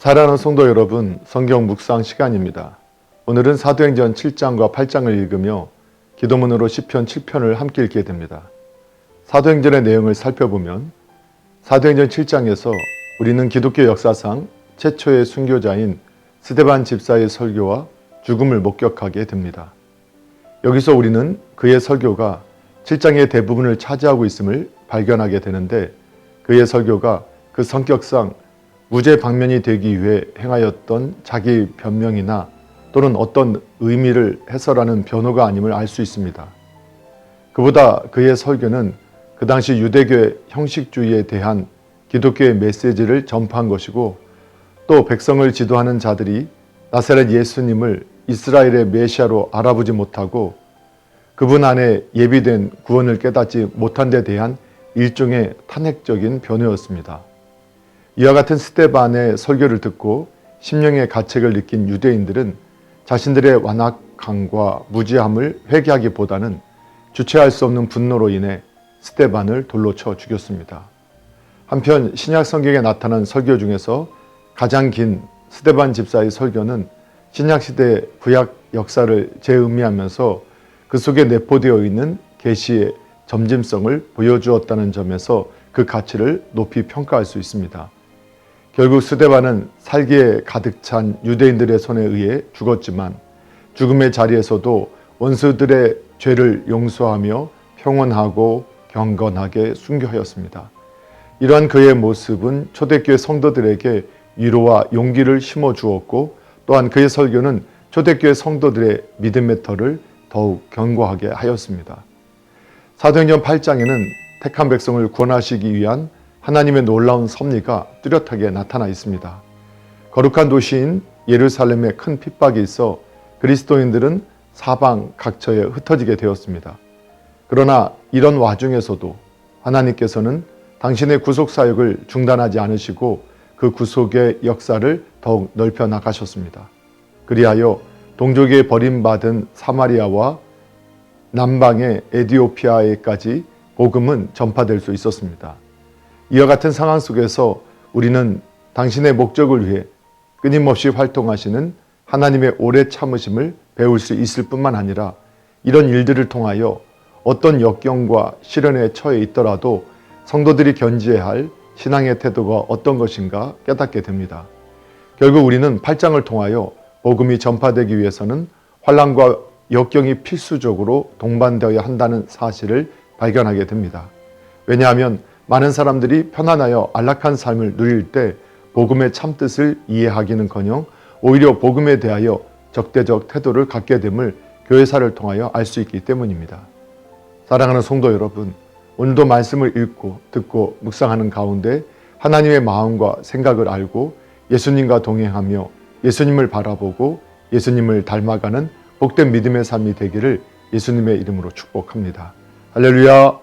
사랑하는 성도 여러분, 성경 묵상 시간입니다. 오늘은 사도행전 7장과 8장을 읽으며 기도문으로 시편 7편을 함께 읽게 됩니다. 사도행전의 내용을 살펴보면 사도행전 7장에서 우리는 기독교 역사상 최초의 순교자인 스데반 집사의 설교와 죽음을 목격하게 됩니다. 여기서 우리는 그의 설교가 7장의 대부분을 차지하고 있음을 발견하게 되는데, 그의 설교가 그 성격상 무죄 방면이 되기 위해 행하였던 자기 변명이나 또는 어떤 의미를 해설하는 변호가 아님을 알 수 있습니다. 그보다 그의 설교는 그 당시 유대교의 형식주의에 대한 기독교의 메시지를 전파한 것이고, 또 백성을 지도하는 자들이 나사렛 예수님을 이스라엘의 메시아로 알아보지 못하고 그분 안에 예비된 구원을 깨닫지 못한 데 대한 일종의 탄핵적인 변호였습니다. 이와 같은 스데반의 설교를 듣고 심령의 가책을 느낀 유대인들은 자신들의 완악함과 무지함을 회개하기보다는 주체할 수 없는 분노로 인해 스데반을 돌로 쳐 죽였습니다. 한편 신약 성경에 나타난 설교 중에서 가장 긴 스데반 집사의 설교는 신약시대 구약 역사를 재의미하면서 그 속에 내포되어 있는 계시의 점진성을 보여주었다는 점에서 그 가치를 높이 평가할 수 있습니다. 결국 스데반은 살기에 가득 찬 유대인들의 손에 의해 죽었지만 죽음의 자리에서도 원수들의 죄를 용서하며 평온하고 경건하게 순교하였습니다. 이러한 그의 모습은 초대교회 성도들에게 위로와 용기를 심어주었고, 또한 그의 설교는 초대교회 성도들의 믿음의 터를 더욱 견고하게 하였습니다. 사도행전 8장에는 택한 백성을 구원하시기 위한 하나님의 놀라운 섭리가 뚜렷하게 나타나 있습니다. 거룩한 도시인 예루살렘에 큰 핍박이 있어 그리스도인들은 사방 각처에 흩어지게 되었습니다. 그러나 이런 와중에서도 하나님께서는 당신의 구속 사역을 중단하지 않으시고 그 구속의 역사를 더욱 넓혀 나가셨습니다. 그리하여 동족에 버림받은 사마리아와 남방의 에디오피아에까지 복음은 전파될 수 있었습니다. 이와 같은 상황 속에서 우리는 당신의 목적을 위해 끊임없이 활동하시는 하나님의 오래 참으심을 배울 수 있을 뿐만 아니라, 이런 일들을 통하여 어떤 역경과 시련에 처해 있더라도 성도들이 견지해야 할 신앙의 태도가 어떤 것인가 깨닫게 됩니다. 결국 우리는 8장을 통하여 복음이 전파되기 위해서는 환난과 역경이 필수적으로 동반되어야 한다는 사실을 발견하게 됩니다. 왜냐하면 많은 사람들이 편안하여 안락한 삶을 누릴 때 복음의 참뜻을 이해하기는커녕 오히려 복음에 대하여 적대적 태도를 갖게 됨을 교회사를 통하여 알 수 있기 때문입니다. 사랑하는 성도 여러분, 오늘도 말씀을 읽고 듣고 묵상하는 가운데 하나님의 마음과 생각을 알고 예수님과 동행하며 예수님을 바라보고 예수님을 닮아가는 복된 믿음의 삶이 되기를 예수님의 이름으로 축복합니다. 할렐루야.